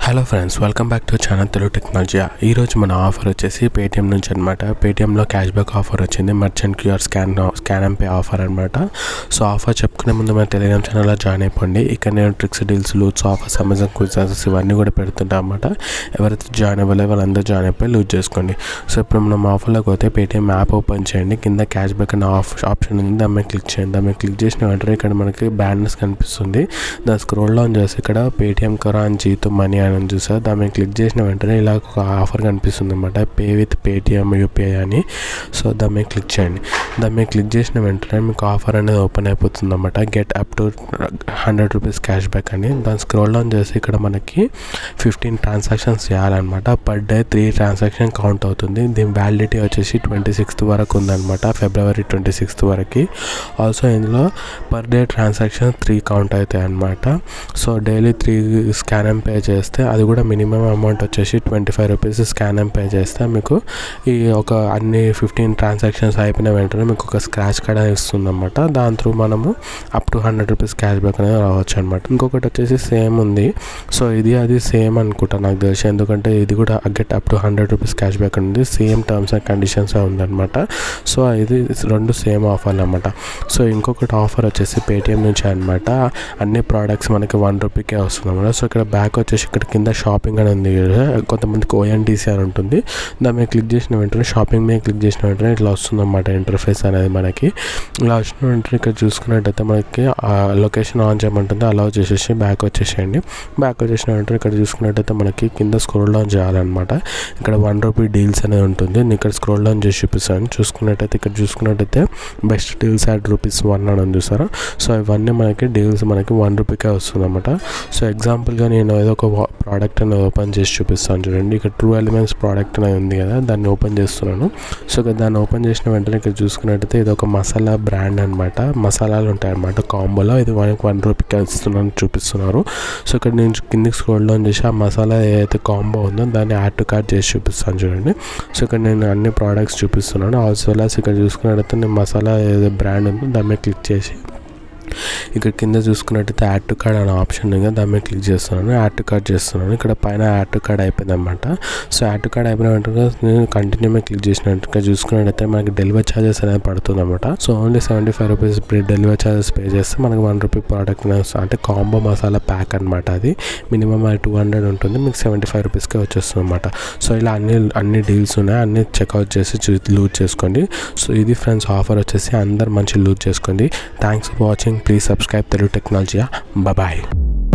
Hello friends, welcome back to channel Telugu technology. ఈరోజు మన offer వచ్చేసి పేటిఎం నుంచి అనమాట. పేటిఎంలో క్యాష్ బ్యాక్ ఆఫర్ వచ్చింది. Merchant QR scan and pay offer అనమాట. సో ఆఫర్ చెప్పుకునే ముందు మన టెలిగ్రామ్ ఛానల్లో జాయిన్ అయిపోండి. ఇక్కడ నేను tricks, deals, loots, offers, Amazon quizzes ఇవన్నీ కూడా పెడుతుంటాను అనమాట. ఎవరైతే జాయిన్ అవ్వలేదో వాళ్ళందరూ జాయిన్ అయిపోయి లూజ్ చేసుకోండి. సో ఇప్పుడు మనం ఆఫర్లోకి పోతే పేటిఎం యాప్ ఓపెన్ చేయండి. కింద క్యాష్ బ్యాక్ అనే ఆప్షన్ ఉంది, దాని మీద క్లిక్ చేయండి. దాని మీద క్లిక్ చేసిన వెంటనే ఇక్కడ మనకి బ్యానర్స్ కనిపిస్తుంది. దాన్ని స్క్రోల్ డౌన్ చేసి ఇక్కడ పేటిఎం కరాన్ జీతో మనీ అని చూసారు. దాని మీద క్లిక్ చేసిన వెంటనే ఇలా ఒక ఆఫర్ కనిపిస్తుంది అనమాట, పే విత్ పేటిఎం యూపీఐ అని. సో దాని మీద క్లిక్ చేయండి. దాని మీద క్లిక్ చేసిన వెంటనే మీకు ఆఫర్ అనేది ఓపెన్ అయిపోతుంది అనమాట. Get up to 100 rupees cash back అని. దాన్ని స్క్రోల్ డౌన్ చేసి ఇక్కడ మనకి 15 ట్రాన్సాక్షన్స్ చేయాలన్నమాట. పర్ డే 3 ట్రాన్సాక్షన్ కౌంట్ అవుతుంది. దీని వ్యాలిడిటీ వచ్చేసి 26th వరకు ఉందన్నమాట, ఫిబ్రవరి 26th వరకు. ఆల్సో ఇందులో పర్ డే ట్రాన్సాక్షన్ 3 కౌంట్ అవుతాయి అన్నమాట. So daily 3 scan and pay చేస్తే అది కూడా మినిమం అమౌంట్ వచ్చేసి 25 రూపీస్ స్కాన్ అండ్ పే చేస్తే మీకు ఈ ఒక అన్ని 15 ట్రాన్సాక్షన్స్ అయిపోయిన వెంటనే మీకు ఒక స్క్రాచ్ కార్డ్ ఇస్తుంది అనమాట. దాని త్రూ మనము up to 100 rupees cash back అనేది రావచ్చు అనమాట. ఇంకొకటి వచ్చేసి సేమ్ ఉంది. సో అది సేమ్ అనుకుంటా నాకు తెలిసి, ఎందుకంటే ఇది కూడా get up to 100 rupees cash back ఉంది. సేమ్ టర్మ్స్ అండ్ కండిషన్స్ ఉందన్నమాట. సో ఇది రెండు సేమ్ ఆఫర్లు అనమాట. సో ఇంకొకటి ఆఫర్ వచ్చేసి పేటిఎం నుంచి అనమాట. అన్ని ప్రోడక్ట్స్ మనకి 1 రూపీకే వస్తుంది అనమాట. సో ఇక్కడ బ్యాక్ వచ్చేసి ఇక్కడ కింద షాపింగ్ అని ఉంది కదా, కొంతమందికి ఓఎన్టీసీ అని ఉంటుంది. దాని మీద క్లిక్ చేసిన వెంటనే షాపింగ్ మీద క్లిక్ చేసిన వెంటనే ఇట్లా వస్తుంది అన్నమాట ఇంటర్ఫేస్ అనేది మనకి. ఇలా వచ్చిన వెంటనే ఇక్కడ చూసుకున్నట్టయితే మనకి లొకేషన్ ఆన్ చేయమంటుంది. అలా వచ్చేసేసి బ్యాక్ వచ్చేసేయండి. బ్యాక్ వచ్చేసిన వెంటనే ఇక్కడ చూసుకున్నట్టయితే మనకి కింద స్క్రోల్ డౌన్ చేయాలన్నమాట. ఇక్కడ 1 రూపీ డీల్స్ అనేది ఉంటుంది. నేను ఇక్కడ స్క్రోల్ డౌన్ చేసి చూపిస్తాను. ఇక్కడ చూసుకున్నట్టయితే బెస్ట్ డీల్స్ యాడ్ ₹1 అని చూసారా. సో ఇవన్నీ మనకి డీల్స్ మనకి 1 రూపీకే వస్తుంది అన్నమాట. సో ఎగ్జాంపుల్గా నేను ఏదో ఒక ప్రోడక్ట్ అనేది ఓపెన్ చేసి చూపిస్తాను చూడండి. ఇక్కడ ట్రూ ఎలిమెంట్స్ ప్రోడక్ట్ అనేది ఉంది కదా, దాన్ని ఓపెన్ చేస్తున్నాను. సో ఇక్కడ దాన్ని ఓపెన్ చేసిన వెంటనే ఇక్కడ చూసుకున్నట్టయితే ఇది ఒక మసాలా బ్రాండ్ అనమాట. మసాలాలు ఉంటాయి అన్నమాట కాంబోలో. ఇది మనకి 1 రూపీకి చూపిస్తున్నారు. సో ఇక్కడ నేను కిందికి స్క్రోల్ డౌన్ చేసి ఆ మసాలా ఏదైతే కాంబో ఉందో దాన్ని యాడ్ టు కార్ట్ చేసి చూపిస్తాను చూడండి. సో ఇక్కడ నేను అన్ని ప్రోడక్ట్స్ చూపిస్తున్నాను. ఆల్సో వెల్స్ ఇక్కడ చూసుకున్నట్టయితే నేను మసాలా ఏదైతే బ్రాండ్ ఉందో దాని మీద క్లిక్ చేసి ఇక్కడ కింద చూసుకున్నట్టయితే యాడ్ టు కార్డ్ అనే ఆప్షన్ ఉంది, దాని మీద క్లిక్ చేస్తున్నాను. యాడ్ టు కార్డ్ చేస్తున్నాను. ఇక్కడ పైన యాడ్ టు కార్డ్ అయిపోయింది అనమాట. సో యాడ్ టు కార్డ్ అయిపోయిన వెంటనే నేను కంటిన్యూ మీద క్లిక్ చేసినట్టు ఇక్కడ చూసుకున్నట్టయితే మనకి డెలివరీ ఛార్జెస్ అనేది పడుతుంది అనమాట. So only 75 rupees delivery charges pay చేస్తే మనకి 1 రూపీ ప్రోడక్ట్ అంటే కాంబో మసాలా ప్యాక్ అనమాట. అది మినిమం 200 ఉంటుంది, మీకు 75 రూపీస్కే వచ్చేస్తుంది అనమాట. సో ఇలా అన్ని డీల్స్ ఉన్నాయి, అన్ని చెక్అవుట్ చేసి లూజ్ చేసుకోండి. సో ఇది ఫ్రెండ్స్ ఆఫర్ వచ్చేసి అందరు మంచి లూజ్ చేసుకోండి. Thanks for watching. Please subscribe Telugu Technology. Bye bye.